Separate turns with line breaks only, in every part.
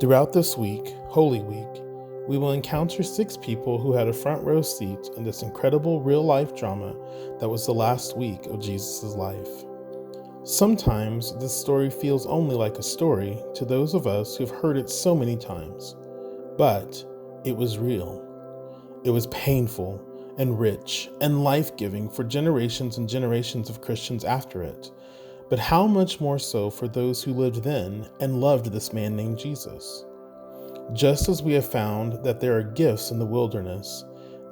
Throughout this week, Holy Week, we will encounter 6 people who had a front row seat in this incredible real-life drama that was the last week of Jesus' life. Sometimes this story feels only like a story to those of us who've heard it so many times, but it was real. It was painful and rich and life-giving for generations and generations of Christians after it, but how much more so for those who lived then and loved this man named Jesus. Just as we have found that there are gifts in the wilderness,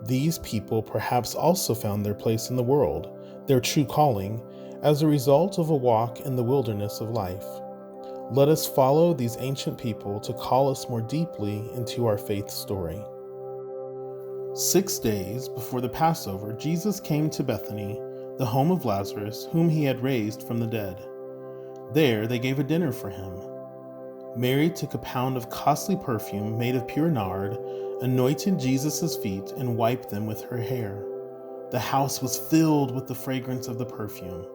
these people perhaps also found their place in the world, their true calling, as a result of a walk in the wilderness of life. Let us follow these ancient people to call us more deeply into our faith story. 6 days before the Passover, Jesus came to Bethany, the home of Lazarus, whom he had raised from the dead. There they gave a dinner for him. Mary took a pound of costly perfume made of pure nard, anointed Jesus' feet, and wiped them with her hair. The house was filled with the fragrance of the perfume.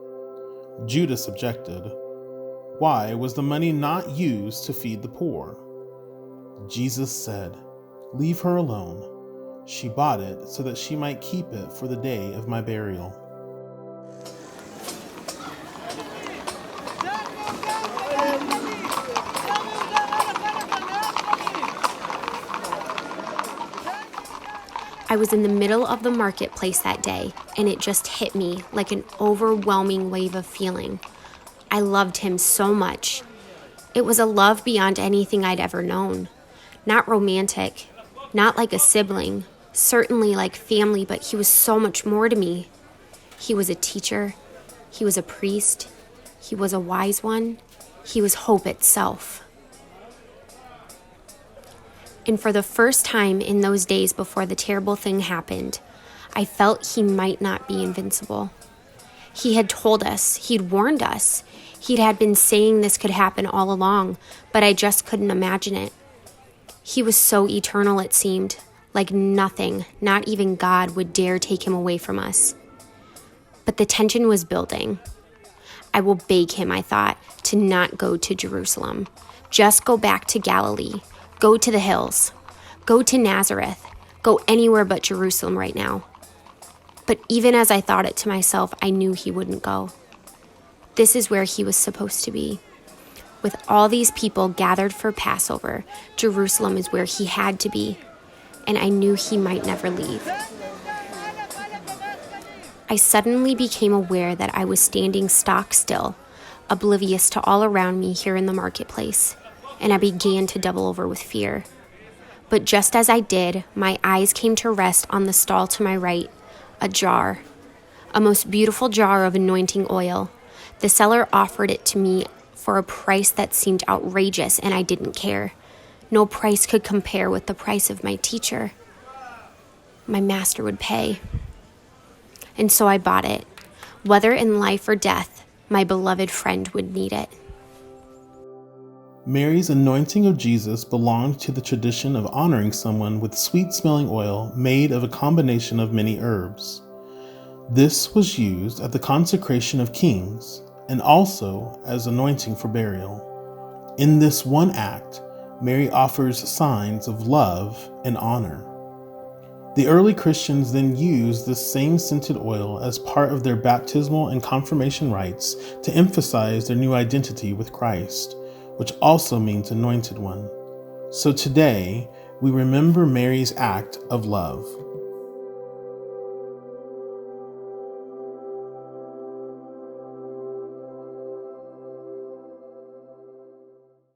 Judas objected. Why was the money not used to feed the poor? Jesus said, "Leave her alone. She bought it so that she might keep it for the day of my burial."
I was in the middle of the marketplace that day, and it just hit me like an overwhelming wave of feeling. I loved him so much. It was a love beyond anything I'd ever known. Not romantic, not like a sibling, certainly like family, but he was so much more to me. He was a teacher. He was a priest. He was a wise one. He was hope itself. And for the first time in those days before the terrible thing happened, I felt he might not be invincible. He had told us, he'd warned us, he had been saying this could happen all along, but I just couldn't imagine it. He was so eternal, it seemed, like nothing, not even God, would dare take him away from us. But the tension was building. I will beg him, I thought, to not go to Jerusalem. Just go back to Galilee. Go to the hills. Go to Nazareth. Go anywhere but Jerusalem right now. But even as I thought it to myself, I knew he wouldn't go. This is where he was supposed to be. With all these people gathered for Passover, Jerusalem is where he had to be, and I knew he might never leave. I suddenly became aware that I was standing stock still, oblivious to all around me here in the marketplace, and I began to double over with fear. But just as I did, my eyes came to rest on the stall to my right, a jar, a most beautiful jar of anointing oil. The seller offered it to me for a price that seemed outrageous, and I didn't care. No price could compare with the price of my teacher. My master would pay. And so I bought it. Whether in life or death, my beloved friend would need it.
Mary's anointing of Jesus belonged to the tradition of honoring someone with sweet-smelling oil made of a combination of many herbs. This was used at the consecration of kings and also as anointing for burial. In this one act, Mary offers signs of love and honor. The early Christians then used this same scented oil as part of their baptismal and confirmation rites to emphasize their new identity with Christ, which also means anointed one. So today, we remember Mary's act of love.